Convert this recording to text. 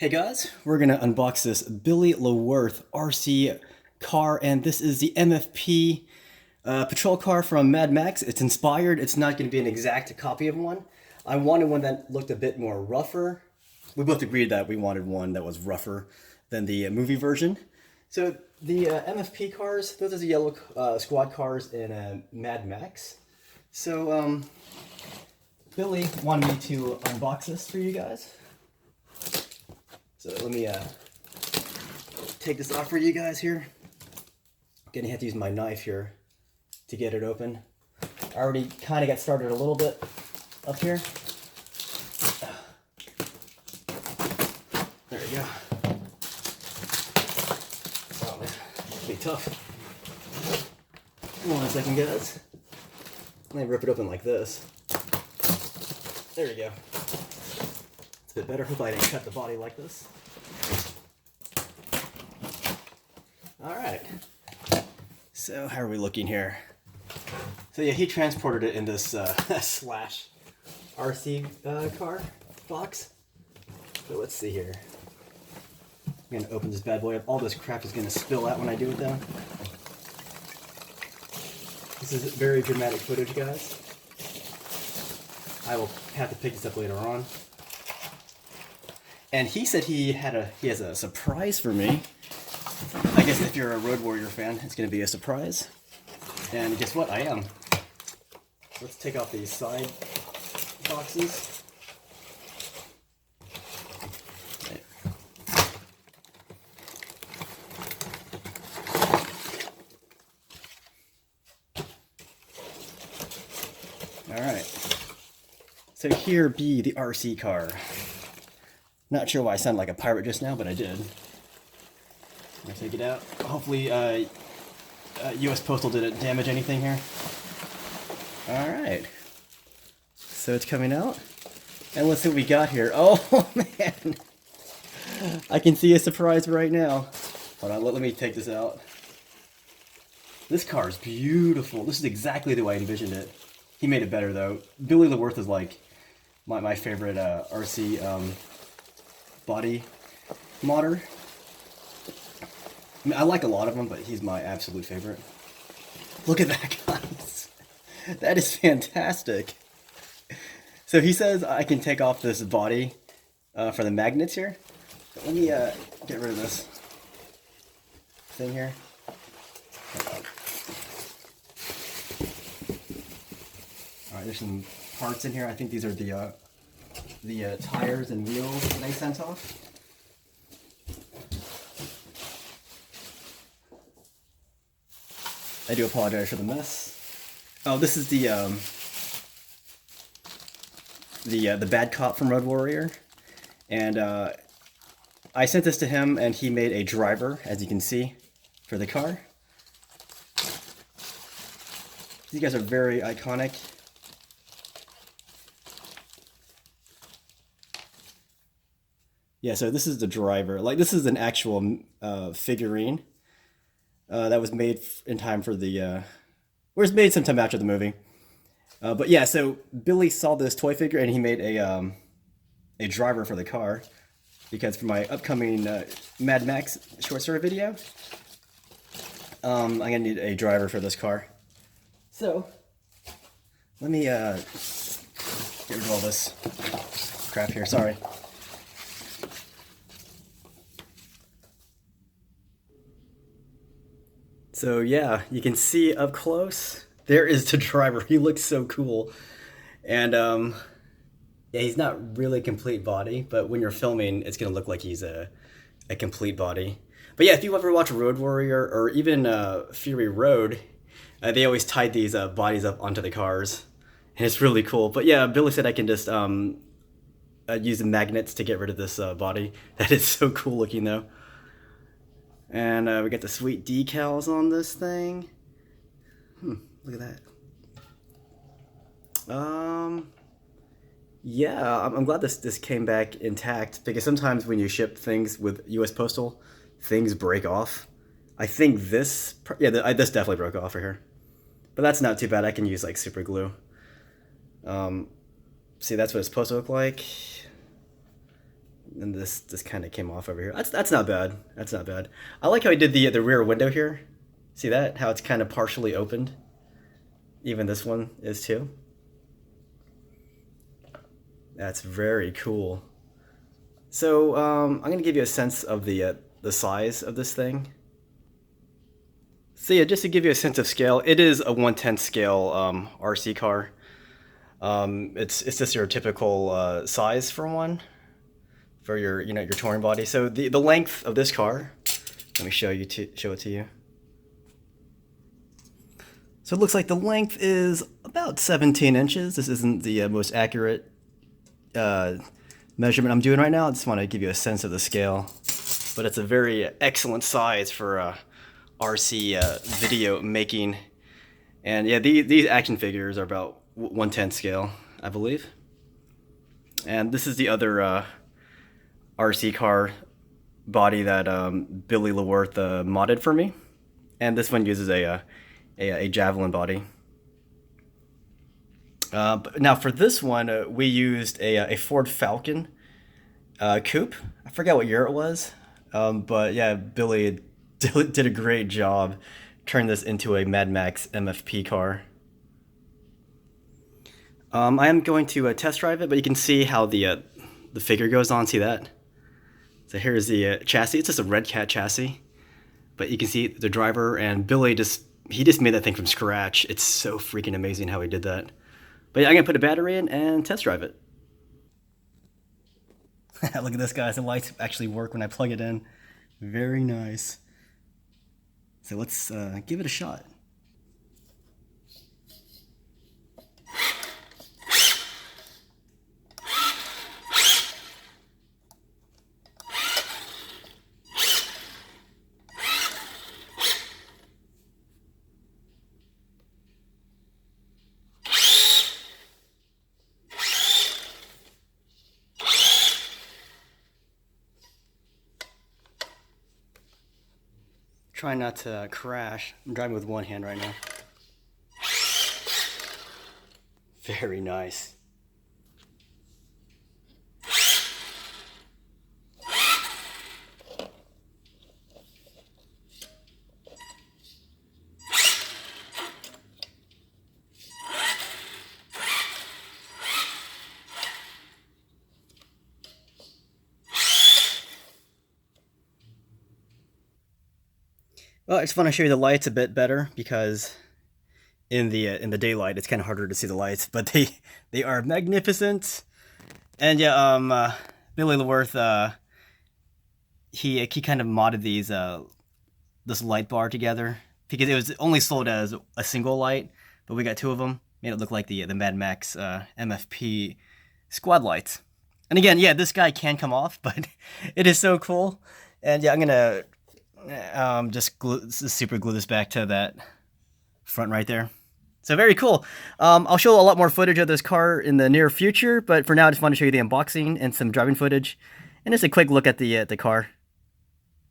Hey guys, we're gonna unbox this Billy LeWorth RC car, and this is the MFP patrol car from Mad Max. It's inspired. It's not gonna be an exact copy of one. I wanted one that looked a bit more rougher. We both agreed that we wanted one that was rougher than the movie version. So the MFP cars, those are the yellow squad cars in Mad Max. So Billy wanted me to unbox this for you guys. So let me take this off for you guys here. Gonna have to use my knife here to get it open. I already kind of got started a little bit up here. There we go. Oh man, it's be tough. Hold on a second, guys. Let me rip it open like this. There we go. It's a bit better. Hope I didn't cut the body like this. Alright. So, how are we looking here? So yeah, he transported it in this slash RC car box. So let's see here. I'm going to open this bad boy up. All this crap is going to spill out when I do it though. This is very dramatic footage, guys. I will have to pick this up later on. And he said he has a surprise for me. I guess if you're a Road Warrior fan, it's going to be a surprise. And guess what? I am. Let's take off these side boxes. Okay. Alright. So here be the RC car. Not sure why I sounded like a pirate just now, but I did. I'm gonna take it out. Hopefully, U.S. Postal didn't damage anything here. Alright. So it's coming out. And let's see what we got here. Oh, man! I can see a surprise right now. Hold on, let me take this out. This car is beautiful. This is exactly the way I envisioned it. He made it better, though. Billy LeWorth is like my favorite RC body modder. I mean, I like a lot of them, but he's my absolute favorite. Look at that, guys. That is fantastic. So he says I can take off this body for the magnets here. But let me get rid of this thing here. Alright, there's some parts in here. I think these are the tires and wheels that I sent off. I do apologize for the mess. Oh, this is the bad cop from Road Warrior, and I sent this to him, and he made a driver, as you can see, for the car. These guys are very iconic. Yeah, so this is the driver. Like, this is an actual figurine that was made in time for the, or was made sometime after the movie. But yeah, so Billy saw this toy figure and he made a driver for the car, because for my upcoming Mad Max short story video, I'm gonna need a driver for this car. So let me get rid of all this crap here. Sorry. So yeah, you can see up close, there is the driver. He looks so cool. And yeah, he's not really a complete body, but when you're filming, it's gonna look like he's a complete body. But yeah, if you ever watch Road Warrior or even Fury Road, they always tied these bodies up onto the cars. And it's really cool. But yeah, Billy said I can just use the magnets to get rid of this body. That is so cool looking though. And we got the sweet decals on this thing. Look at that. Yeah, I'm glad this came back intact, because sometimes when you ship things with U.S. Postal, things break off. I think this, yeah, this definitely broke off for here. But that's not too bad. I can use like super glue. See, that's what it's supposed to look like. and this kind of came off over here. That's not bad. That's not bad. I like how he did the rear window here. See that? How it's kind of partially opened. Even this one is too. That's very cool. So I'm gonna give you a sense of the size of this thing. So yeah, just to give you a sense of scale, it is a 1/10 scale RC car. It's just your typical size for one, for your your touring body. So the length of this car, let me show it to you. So it looks like the length is about 17 inches. This isn't the most accurate measurement I'm doing right now. I just want to give you a sense of the scale, but it's a very excellent size for RC video making. And yeah, these action figures are about 1/10 scale, I believe. And this is the other RC car body that Billy LaWorth modded for me. And this one uses a Javelin body. Now for this one, we used a Ford Falcon coupe. I forgot what year it was, but yeah, Billy did a great job turning this into a Mad Max MFP car. I am going to test drive it, but you can see how the figure goes on. See that? So here's the chassis. It's just a Red Cat chassis, but you can see the driver, and Billy just made that thing from scratch. It's so freaking amazing how he did that. But yeah, I'm gonna put a battery in and test drive it. Look at this, guys. The lights actually work when I plug it in. Very nice. So let's give it a shot. Try not to crash. I'm driving with one hand right now. Very nice. Well, I just want to show you the lights a bit better because in the daylight it's kind of harder to see the lights, but they are magnificent. And yeah, Billy LaWorth he kind of modded these this light bar together because it was only sold as a single light, but we got two of them. Made it look like the Mad Max MFP squad lights. And again, yeah, this guy can come off, but it is so cool. And yeah, I'm gonna just super glue this back to that front right there. So very cool. I'll show a lot more footage of this car in the near future, but for now I just want to show you the unboxing and some driving footage and just a quick look at the car.